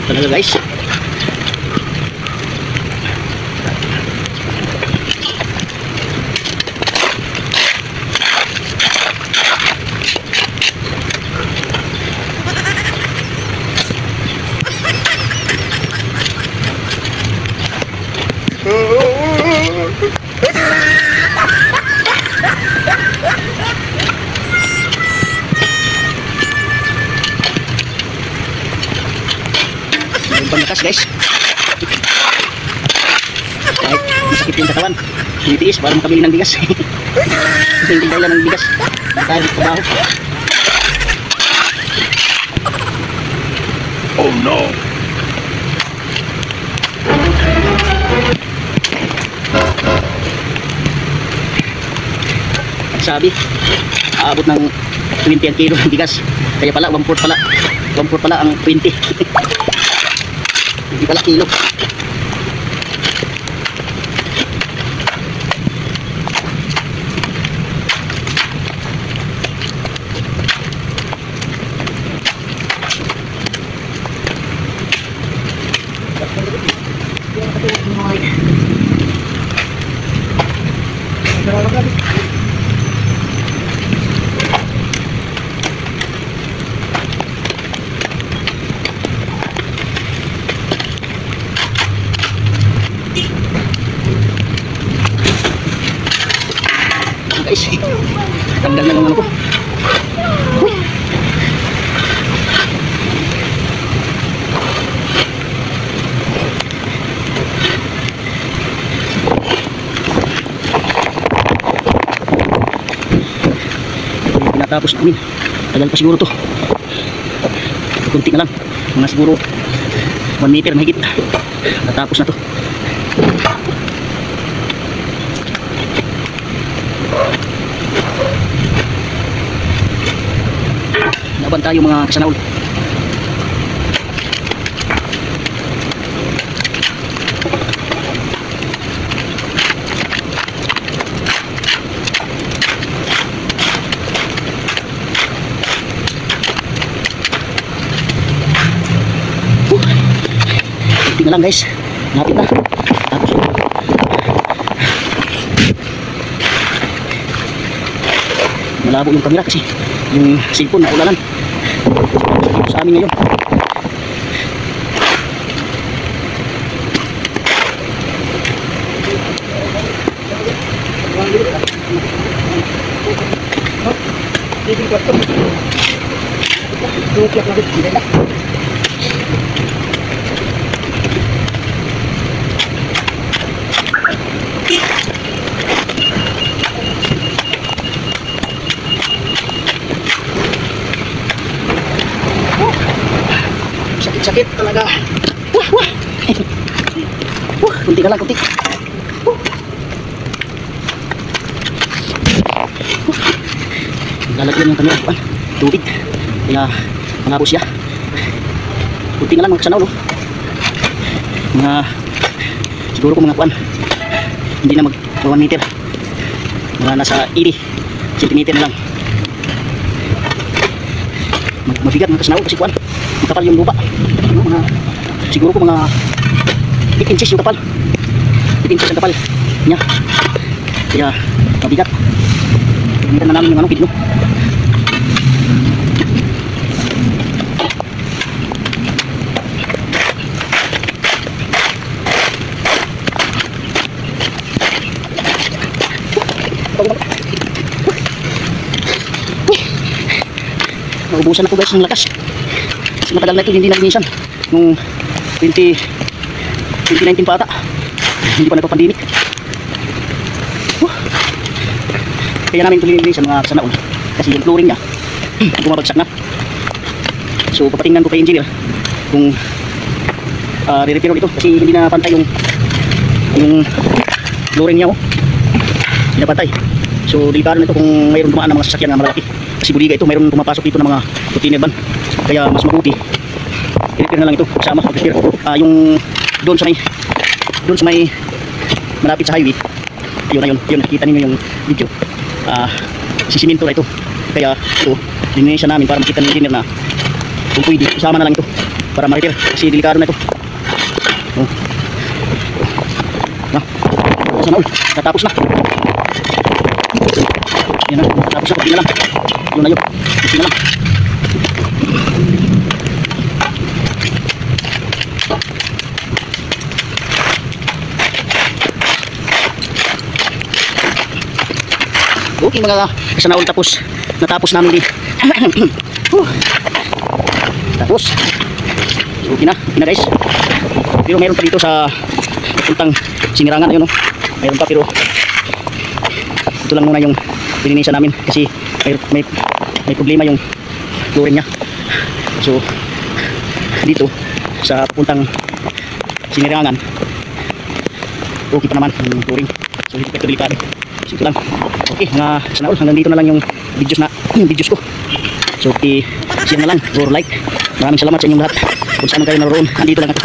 Hirap talaga guys. Panglakas guys. Kahit masakit yung katawan, tinitiis para makabili ng bigas. Kasi hindi dahilan ng bigas dahil trabaho. Oh no! Sabi, aabot ng 20 ang kilo ng bigas. Kaya pala, 1/4 pala. 1/4 pala ang 20. Hindi pala kilo. Guys, tanggal na naman ako. Pinatapos namin. Tagal pa siguro to. Kunti na lang. Mga siguro 1 meter mahigit. Natapos na to. Laban tayo mga kasanaol. Kunti na lang guys. Lapit na. Tapos malabo yung camera kasi yung cellphone na ulanan sa amin ngayon. Sakit talaga. Wah, wah. Kunti na lang, kunti. Lalagyan yung kamera ko, tubig. Kaya mangapos siya. Kunti na lang mga kasanaw, no? Mga siguro ko mga kuan. Hindi na mag 1 meter. Mga nasa 80 cm na lang. Mabigat mga kasanaw kasi kuan. Kapal yung lupa. Ano, mga, siguro ko mga 8 inches yung kapal. 8 inches ang kapal niya. Kaya mabigat. Gamitan na namin yung anong pidno. Naubusan ako guys ng lakas. Matagal na ito hindi nalinisan nung 2019 pa ata. Hindi pa nagpa-pandemic. Kaya namin ito linilisan mga kasanaol kasi yung flooring niya bumabagsak na. So papatingnan ko kay engineer kung re-repair ito kasi hindi na pantay yung flooring niya, oh. Hindi na pantay. So delikado na ito kung mayroon dumaan ng mga sasakyan na malaki kasi buliga ito, mayroon pumapasok dito ng mga container van. Kaya mas mabuti i-repair na lang ito kasama mag-repair. Yung doon sa may malapit sa highway, yun nakita niyo yung video, sisiminto na ito. Kaya ito lininisan namin para makita ng engineer na kung pwede isama na lang ito para ma-repair kasi delikado na ito. Oh. Na. Sana all. Natapos na. Yan na. Natapos na. Pati na lang. Yun na yun. Pati na lang. Okay mga kasanaol, natapos namin din. Tapos okay na guys, pero mayroon pa dito sa puntang Sinirangan. Ayun, mayroon pa, pero ito lang muna yung bininisan namin kasi may problema yung flooring nya. So dito sa puntang Sinirangan okay pa naman yung flooring, so hindi pa ito delikado. So ito lang. Okay mga kasanaol, hanggang dito na lang yung videos ko. So i-share na lang or like. Maraming salamat sa inyong lahat kung saan kayo naroon. Andito lang ako.